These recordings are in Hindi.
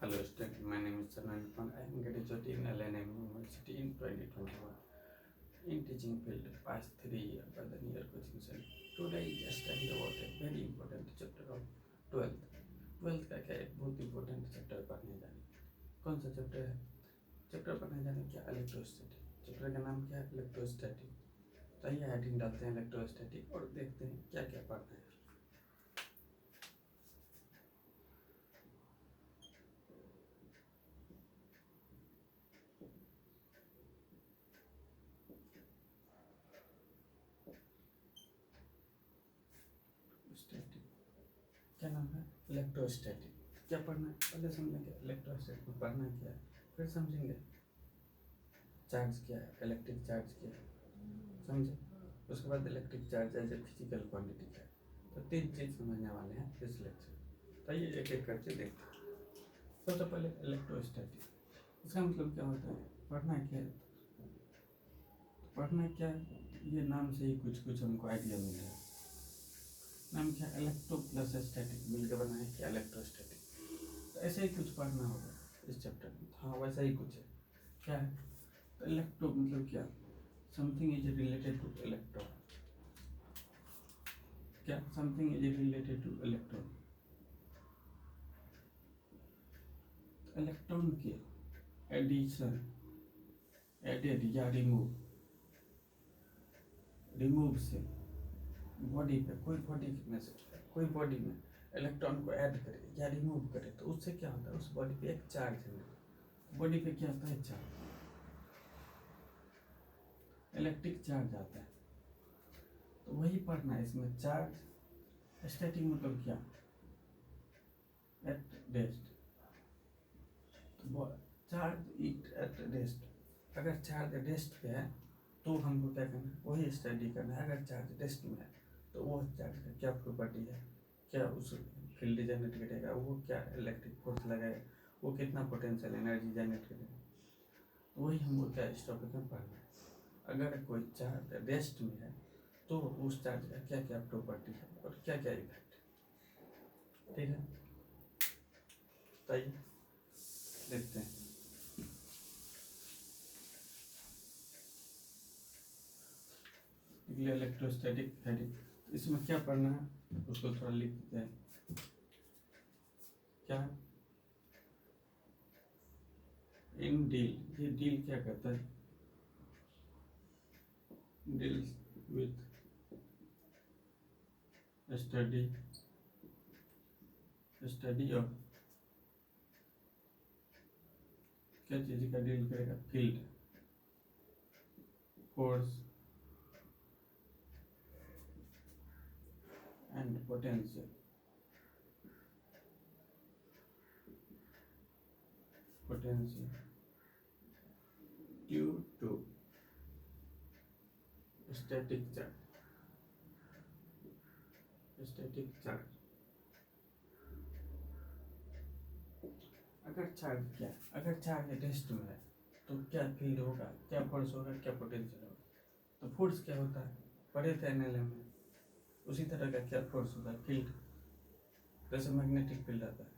Hello student, my name is Sanan Khan. I am graduate in LNM University in 2021 in teaching field past 3 years by the near coaching center. Today I study about a very important chapter of 12th. 12th का क्या एक बहुत important chapter पढ़ने जाने. कौन सा chapter है? Chapter पढ़ने जाने क्या इलेक्ट्रोस्टैटिक. चैप्टर का नाम क्या है? इलेक्ट्रोस्टैटिक. तो आइए हेडिंग डालते हैं इलेक्ट्रोस्टैटिक और देखते हैं क्या क्या पढ़ना है. स्टैटिक क्या नाम है? इलेक्ट्रोस्टैटिक. क्या पढ़ना है? पहले समझेंगे इलेक्ट्रोस्टैटिक में पढ़ना क्या है, फिर समझेंगे चार्ज क्या है, इलेक्ट्रिक चार्ज क्या है, समझे. उसके बाद electric charge as a physical quantity क्या है. तो 3 चीज़ समझने वाले हैं इस लेक्चर. तो ये एक एक करके देखते हैं. सबसे पहले इलेक्ट्रोस्टैटिक, इसका मतलब क्या होता है, पढ़ना क्या है. पढ़ना क्या है, ये नाम से ही कुछ कुछ हमको आइडिया मिल रहा है. नाम क्या, इलेक्ट्रो प्लस स्टैटिक मिलकर बना है क्या, इलेक्ट्रोस्टैटिक. तो ऐसे ही कुछ पढ़ना होगा इस चैप्टर में. हाँ वैसा ही कुछ है. क्या है? तो इलेक्ट्रो मतलब क्या, something is related to electron. क्या, something is related to electron. Electron के एडिशन, एडेड या रिमूव से बॉडी पे, कोई बॉडी में से कोई बॉडी में इलेक्ट्रॉन को ऐड करे या रिमूव करे तो उससे क्या होता है, उस बॉडी पे एक चार्ज है. बॉडी पे क्या होता है, चार्ज, इलेक्ट्रिक चार्ज आता है. तो वही पढ़ना है इसमें. चार्ज स्टैटिक मतलब क्या, एट रेस्ट. तो चार्ज इट एट रेस्ट. अगर चार्ज रेस्ट पे है तो हमको क्या करना है, वही स्टडी करना है. अगर चार्ज रेस्ट में है तो वो चार्ज का क्या प्रॉपर्टी है, क्या उस फील्ड जनरेट करेगा, वो क्या इलेक्ट्रिक फोर्स लगाएगा, वो कितना पोटेंशियल एनर्जी जनरेट करेगा. तो वही हमको क्या इस टॉपिक में पढ़ना है. अगर कोई चार्ज रेस्ट में है तो उस चार्ज का क्या क्या प्रॉपर्टी है और क्या क्या इफेक्ट है. ठीक है, तो आइए देखते हैं. इलेक्ट्रोस्टैटिक हेडिंग, इसमें क्या पढ़ना है उसको थोड़ा लिख देते हैं. क्या इन डील, ये डील क्या करता है, डील विथ स्टडी ऑफ, क्या चीज का डील करेगा, field, force and potential. Due to static charge. अगर चार्ज क्या, अगर चार्ज रेस्ट में है तो क्या फील्ड होगा, क्या फोर्स होगा, क्या पोटेंशियल होगा. तो फोर्स क्या होता है, पढ़े थे एनएलएम में. उसी तरह का क्या फोर्स होता है, फील्ड. जैसे मैग्नेटिक फील्ड आता है,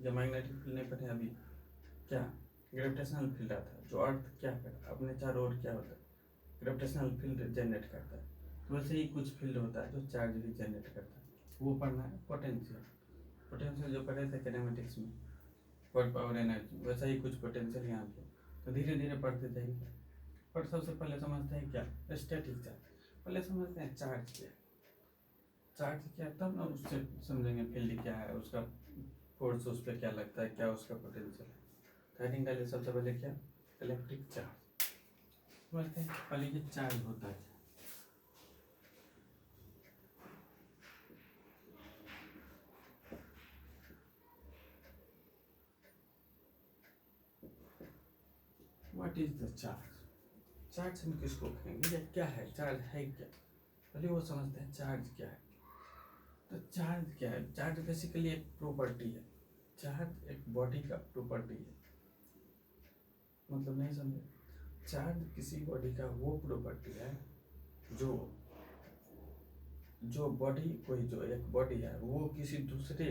या मैग्नेटिक फील्ड नहीं पढ़े अभी, क्या ग्रेविटेशनल फील्ड आता है, जो अर्थ क्या करता है अपने चारों ओर, क्या होता है, ग्रेविटेशनल फील्ड जनरेट करता है. तो वैसे ही कुछ फील्ड होता है जो चार्ज भी जनरेट करता है, वो पढ़ना है. पोटेंशियल जो पढ़े थे किनेमेटिक्स में, वर्क पावर एनर्जी, वैसा ही कुछ पोटेंशियल यहाँ पे. तो धीरे धीरे पढ़ते जाएंगे. पर सबसे पहले समझते हैं क्या, स्टैटिक चार्ज. पहले समझते हैं चार्ज क्या है. चार्ज क्या है तब ना उससे समझेंगे फील्ड क्या है, उसका फोर्स उस पर क्या लगता है, क्या उसका पोटेंशियल है. हेडिंग डालिए सबसे पहले क्या, इलेक्ट्रिक चार्ज. समझते हैं पहले ये चार्ज होता है. What is the charge. Charge हम किसको कहेंगे या क्या है, चार्ज है क्या, पहले वो समझते हैं चार्ज क्या है. तो चार्ज क्या है, चार्ज बेसिकली एक प्रॉपर्टी है. चार्ज एक बॉडी का प्रॉपर्टी है. मतलब नहीं समझे, चार्ज किसी बॉडी का वो प्रॉपर्टी है जो बॉडी, कोई जो एक बॉडी है वो किसी दूसरे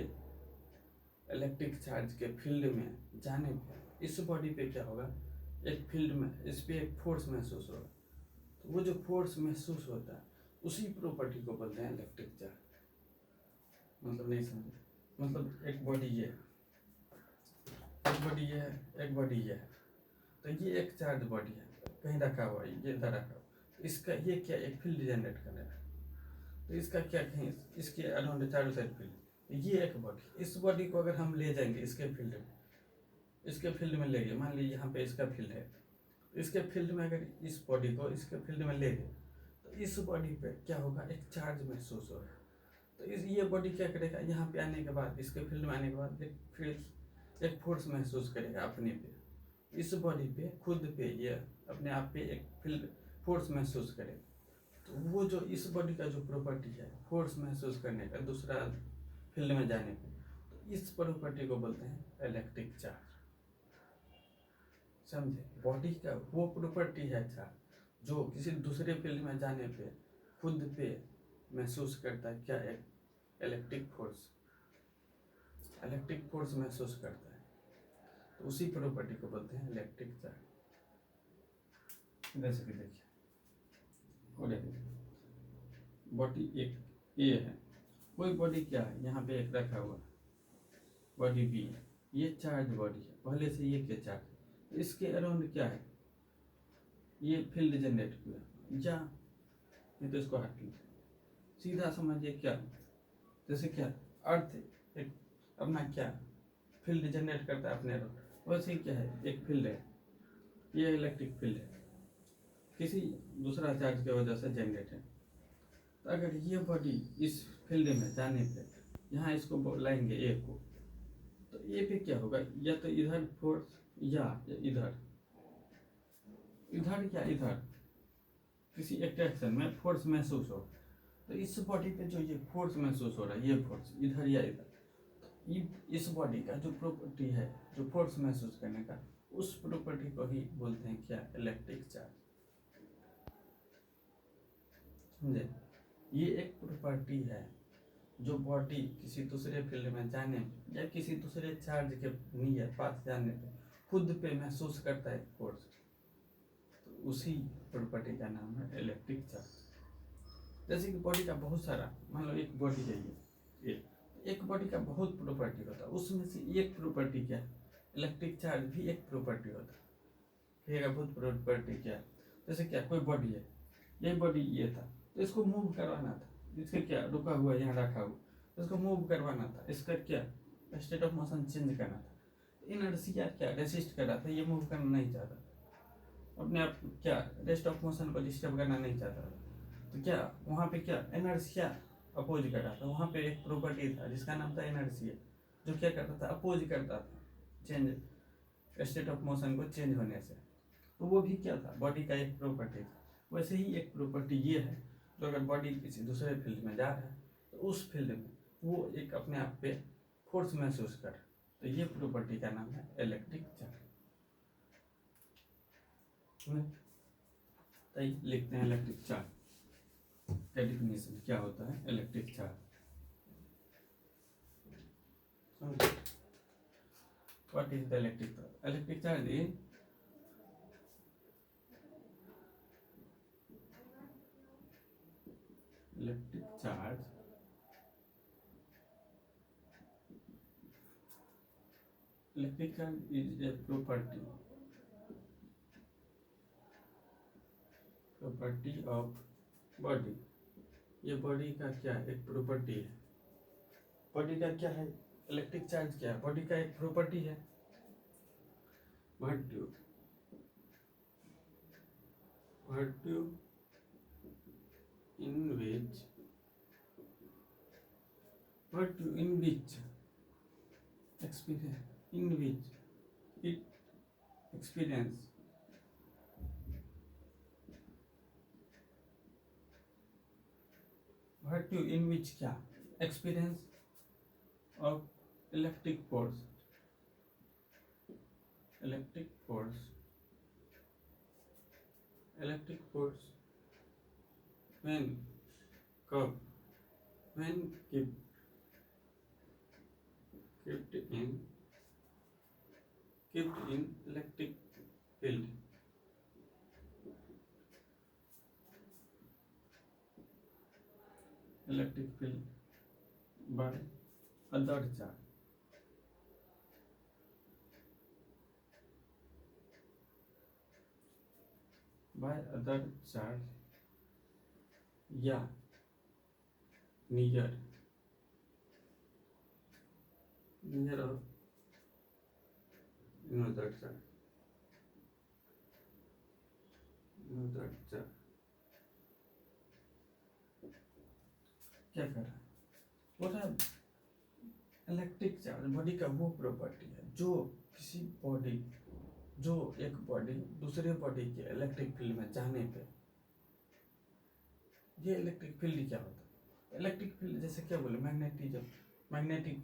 इलेक्ट्रिक चार्ज के फील्ड में जाने पे इस बॉडी पे क्या होगा, एक फील्ड में इस पे एक फोर्स महसूस होगा। तो वो जो फोर्स महसूस होता है उसी प्रॉपर्टी को बोलते हैं इलेक्ट्रिक चार्ज। मतलब नहीं समझे, मतलब एक बॉडी ये है, एक बॉडी ये है, एक बॉडी ये है, तो ये एक चार्ज बॉडी है, कहीं रखा हुआ है, ये इधर रखा हुआ, तो इसका ये क्या एक फील्ड जनरेट करेगा, तो इसका क्या कहीं इसके अराउंड चारों साइड फील्ड, ये एक बॉडी, इस बॉडी को अगर हम ले जाएंगे इसके फील्ड में, इसके फील्ड में ले गए, मान लीजिए यहाँ पे इसका फील्ड है, इसके फील्ड में अगर इस बॉडी को इसके फील्ड में ले गए तो इस बॉडी पे क्या होगा, एक चार्ज महसूस होगा। तो इस ये बॉडी क्या करेगा, यहाँ पे आने के बाद इसके फील्ड में आने के बाद एक फोर्स महसूस करेगा अपने पे, इस बॉडी पे खुद पे ये अपने आप पे एक फील्ड फोर्स महसूस करेगा। तो वो जो इस बॉडी का जो प्रॉपर्टी है फोर्स महसूस करने का दूसरा फील्ड में जाने पे, तो इस प्रॉपर्टी को बोलते हैं इलेक्ट्रिक चार्ज। समझे, बॉडी का वो प्रॉपर्टी है चार्ज जो किसी दूसरे फील्ड में जाने पे खुद पे महसूस करता है, क्या एक इलेक्ट्रिक फोर्स महसूस करता है, तो उसी प्रॉपर्टी को बोलते हैं इलेक्ट्रिक चार्ज। जैसे कि देखिए, और बॉडी एक ए है, कोई बॉडी क्या है, यहाँ पे एक रखा हुआ बॉडी बी है, ये चार्ज बॉडी है, पहले से ये क्या चार्ज, इसके अराउंड क्या है, ये फील्ड जनरेट किया, या नहीं तो इसको हट लीजिए, सीधा समझिए क्या, जैसे क्या अर्थ एक अपना क्या फील्ड जनरेट करता है अपने अराउंड, वैसे ही क्या है एक फील्ड है, ये इलेक्ट्रिक फील्ड है, किसी दूसरा चार्ज की वजह से जनरेट है। तो अगर ये बॉडी इस फील्ड में जाने पे यहाँ इसको लाएंगे ए को, तो ए पे क्या होगा, या तो इधर फोर्स या इधर इधर किसी एक डायरेक्शन में फोर्स महसूस हो, तो इस बॉडी पे जो ये फोर्स महसूस हो रहा है, ये फोर्स इधर या इधर, इस बॉडी का जो प्रॉपर्टी है जो फोर्स महसूस करने का, उस प्रॉपर्टी को ही बोलते हैं क्या, इलेक्ट्रिक चार्ज। समझे, ये एक प्रॉपर्टी है जो बॉडी किसी दूसरे फील्ड में जाने या किसी दूसरे चार्ज के नियर पास जाने पे खुद पे महसूस करता है फोर्स, तो उसी प्रॉपर्टी का नाम है इलेक्ट्रिक चार्ज। जैसे कि बॉडी का बहुत सारा, मान लो एक बॉडी है ये एक बॉडी का बहुत प्रॉपर्टी होता है, उसमें से एक प्रॉपर्टी क्या, इलेक्ट्रिक चार्ज भी एक प्रॉपर्टी होता है। ये बहुत प्रॉपर्टी क्या है, जैसे क्या कोई बॉडी है, ये बॉडी ये था, तो इसको मूव करवाना था, इसका क्या रुका हुआ यहाँ रखा हुआ, तो इसको मूव करवाना था, इसका क्या स्टेट ऑफ मोशन चेंज करना था, इनर्शिया क्या रेसिस्ट कर रहा था, ये मूव करना नहीं चाहता, अपने आप क्या रेस्ट ऑफ मोशन को डिस्टर्ब करना नहीं चाहता था, तो क्या वहाँ पे क्या इनर्शिया अपोज कर रहा था, वहाँ पे एक प्रॉपर्टी था जिसका नाम था इनर्शिया, जो क्या करता था, अपोज करता था चेंज स्टेट ऑफ मोशन को चेंज होने से, तो वो भी क्या था, बॉडी का एक प्रॉपर्टी था। वैसे ही एक प्रॉपर्टी ये है, जो अगर बॉडी किसी दूसरे फील्ड में जा रहा है तो उस फील्ड में वो एक अपने आप पे फोर्स महसूस कर, तो ये प्रॉपर्टी का नाम है इलेक्ट्रिक चार्ज। तो लिखते हैं इलेक्ट्रिक चार्ज का डेफिनेशन क्या होता है, electric charge. What is the electric charge? Electric charge is electric charge is a property of body। ये बॉडी का क्या एक प्रॉपर्टी है, बॉडी का क्या है, इलेक्ट्रिक चार्ज क्या है, बॉडी का एक प्रॉपर्टी है, virtue in which experience it experience virtue in which क्या experience of electric force when कब when kept in electric field by other charge या near of another charge क्या कर रहा है? वो रहा इलेक्ट्रिक चार्ज बॉडी का वो प्रॉपर्टी है जो किसी बॉडी जो एक बॉडी दूसरे बॉडी के इलेक्ट्रिक फील्ड में जाने पे, ये इलेक्ट्रिक फील्ड क्या होता है? इलेक्ट्रिक फील्ड जैसे क्या बोले, मैग्नेटिज्म, मैग्नेटिक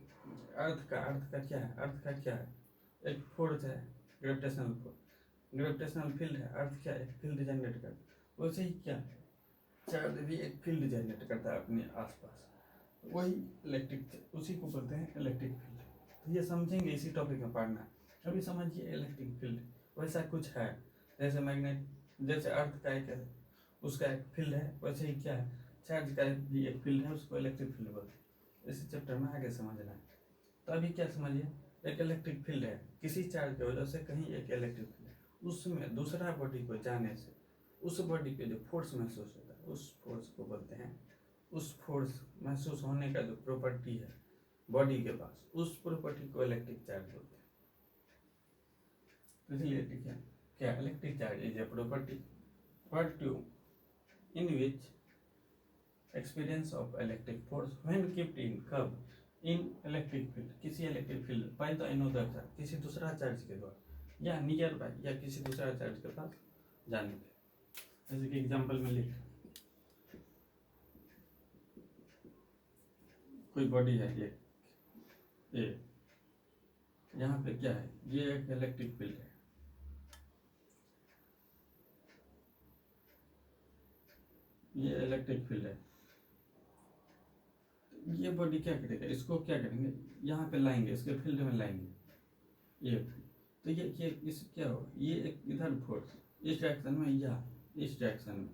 अर्थ का क्या है? अर्थ का क्या है? एक फोर्स है, ग्रेविटेशनल फोर्स, ग्रेविटेशनल फील्ड है। अर्थ क्या है? एक फील्ड जनरेट करता है। वैसे ही क्या है, चार्ज भी एक फील्ड जनरेट करता है अपने आसपास, वही इलेक्ट्रिक, उसी को बोलते हैं इलेक्ट्रिक फील्ड। तो ये समझेंगे इसी टॉपिक में पढ़ना है। अभी समझिए इलेक्ट्रिक फील्ड वैसा कुछ है, जैसे मैग्नेट, जैसे अर्थ का एक उसका एक फील्ड है, वैसे ही क्या है, चार्ज का भी एक फील्ड है, उसको इलेक्ट्रिक फील्ड बोलते हैं। इसी चैप्टर में आगे समझना है। तो अभी क्या समझिए, एक इलेक्ट्रिक फील्ड है, किसी चार्ज की वजह से कहीं एक इलेक्ट्रिक फील्ड है, उसमें दूसरा बॉडी को जाने से उस बॉडी पे जो फोर्स महसूस होता है, उस फोर्स को बोलते हैं, उस फोर्स महसूस होने का जो प्रॉपर्टी है बॉडी के पास, उस प्रॉपर्टी को इलेक्ट्रिक चार्ज बोलते हैं। इसलिए ठीक है, क्या electric charge is a property in which experience of electric force when kept in curve in electric field, किसी electric field by the another charge, किसी दूसरा चार्ज के द्वारा, या नियर बाय, या किसी दूसरा चार्ज के पास जाने पे। जैसे कि एग्जांपल में लिख, कोई बॉडी है ये यहाँ पे क्या है, ये एक इलेक्ट्रिक फील्ड है, ये इलेक्ट्रिक फील्ड है। ये बॉडी क्या करेगा, इसको क्या करेंगे, यहाँ पे लाएंगे, इसके फील्ड में लाएंगे ये। तो ये इस क्या होगा, ये एक इधर फोर्स इस डायरेक्शन में या इस डायरेक्शन में,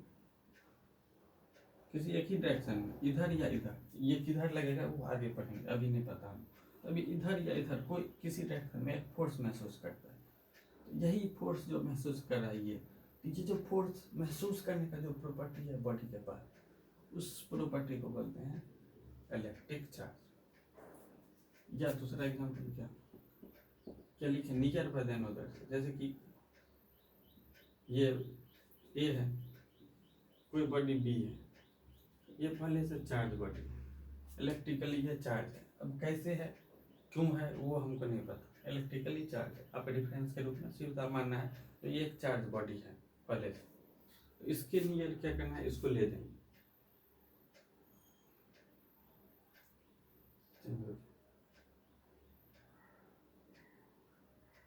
किसी एक ही डायरेक्शन में, इधर या इधर, ये किधर लगेगा वो आगे पढ़ेंगे, अभी नहीं पता हम। अभी इधर या इधर कोई किसी डायरेक्शन में एक फोर्स महसूस करता है, तो यही फोर्स जो महसूस कर रहा है ये जो फोर्स महसूस करने का जो प्रॉपर्टी है बॉडी के पास, उस प्रॉपर्टी को बोलते हैं इलेक्ट्रिक चार्ज। या दूसरा एग्जांपल क्या लिखे, नियर बाय द अनदर, जैसे कि ये ए है, कोई बॉडी बी है, ये पहले से चार्ज बॉडी, इलेक्ट्रिकली ये चार्ज है। अब कैसे है, क्यों है, वो हमको नहीं पता, इलेक्ट्रिकली चार्ज है। आप रेफरेंस के रूप में सीधा मानना है, तो ये एक चार्ज बॉडी है पहले से, तो इसके नियर क्या करना है, इसको ले देंगे,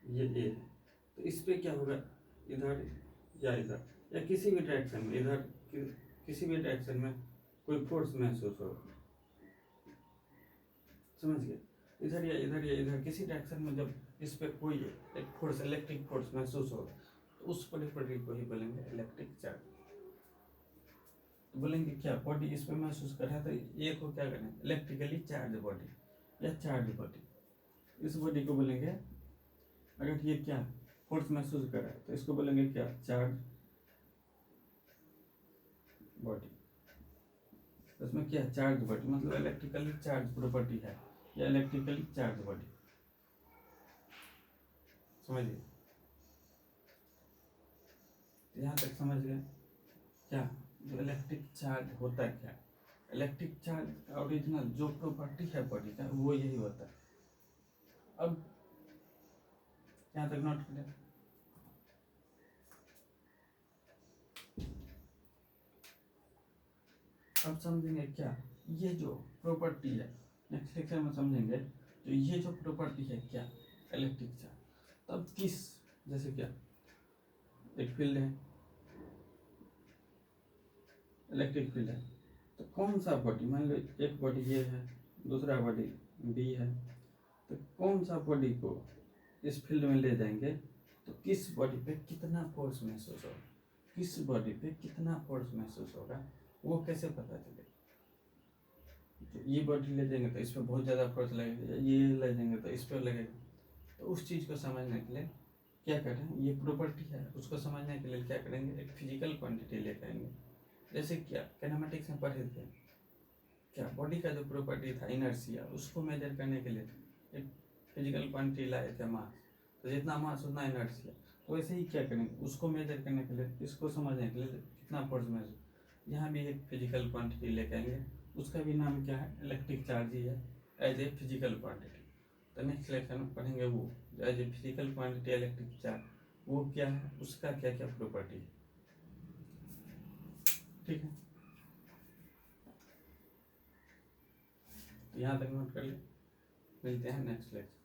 ये ए है, तो इस पे क्या होगा, इधर या इधर या किसी भी डायरेक्शन में, इधर किसी भी डायरेक्शन में कोई फोर्स महसूस होगा, समझ गए, इधर या इधर या इधर किसी डायरेक्शन में जब इस पे कोई एक फोर्स, इलेक्ट्रिक फोर्स महसूस होगा, तो उस प्रॉपर्टी को ही बोलेंगे इलेक्ट्रिक चार्ज। तो बोलेंगे क्या, बॉडी इस पे महसूस कर रहा है, तो एक को क्या करें, इलेक्ट्रिकली चार्ज बॉडी या चार्ज बॉडी, इस बॉडी को बोलेंगे, अगर ये क्या फोर्स महसूस कर रहा है तो इसको बोलेंगे क्या, चार्ज बॉडी। इसमें क्या, चार्ज बॉडी मतलब इलेक्ट्रिकली चार्ज प्रॉपर्टी है या इलेक्ट्रिकली चार्ज बॉडी, समझिए। यहाँ तक समझ गए क्या, जो इलेक्ट्रिक चार्ज होता है क्या, इलेक्ट्रिक चार्ज का ओरिजिनल जो प्रॉपर्टी है बॉडी का वो यही होता है। अब यहाँ तक नोट करें, अब समझेंगे क्या, ये जो प्रॉपर्टी है नेक्स्ट लेक्चर में समझेंगे, तो ये जो प्रॉपर्टी है क्या, इलेक्ट्रिक चार्ज, तब किस, जैसे क्या एक फील्ड है, इलेक्ट्रिक फील्ड है, तो कौन सा बॉडी, मान लो एक बॉडी ये है, दूसरा बॉडी बी है, तो कौन सा बॉडी को इस फील्ड में ले जाएंगे तो किस बॉडी पे कितना फोर्स महसूस होगा, किस बॉडी पे कितना फोर्स महसूस होगा वो कैसे पता चलेगा। तो ये बॉडी ले जाएंगे तो इस पर बहुत ज़्यादा फोर्स लगेगा, ये ले जाएंगे तो इस पर लगेगा। तो उस चीज़ को समझने के लिए क्या करें, ये प्रॉपर्टी है उसको समझने के लिए क्या करेंगे, एक फिजिकल क्वांटिटी लेकर आएंगे। जैसे क्या कैनामेटिक्स में पढ़े थे, क्या बॉडी का जो प्रॉपर्टी था इनर्शिया, उसको मेजर करने के लिए एक फिजिकल क्वांटिटी लाए थे मास, तो जितना मास उतना इनर्शिया। तो वैसे ही क्या करेंगे, उसको मेजर करने के लिए, इसको समझने के लिए कितना फोर्स मेजर, यहाँ भी एक फिजिकल क्वांटिटी लेके आएंगे, उसका भी नाम क्या है, इलेक्ट्रिक चार्ज ही है एज ए फिजिकल क्वांटिटी। तो नेक्स्ट लेक्चर में पढ़ेंगे वो as a physical quantity electric charge वो क्या है, उसका क्या क्या प्रॉपर्टी है। ठीक है, तो यहाँ तक नोट कर ले, मिलते हैं नेक्स्ट लेक्चर।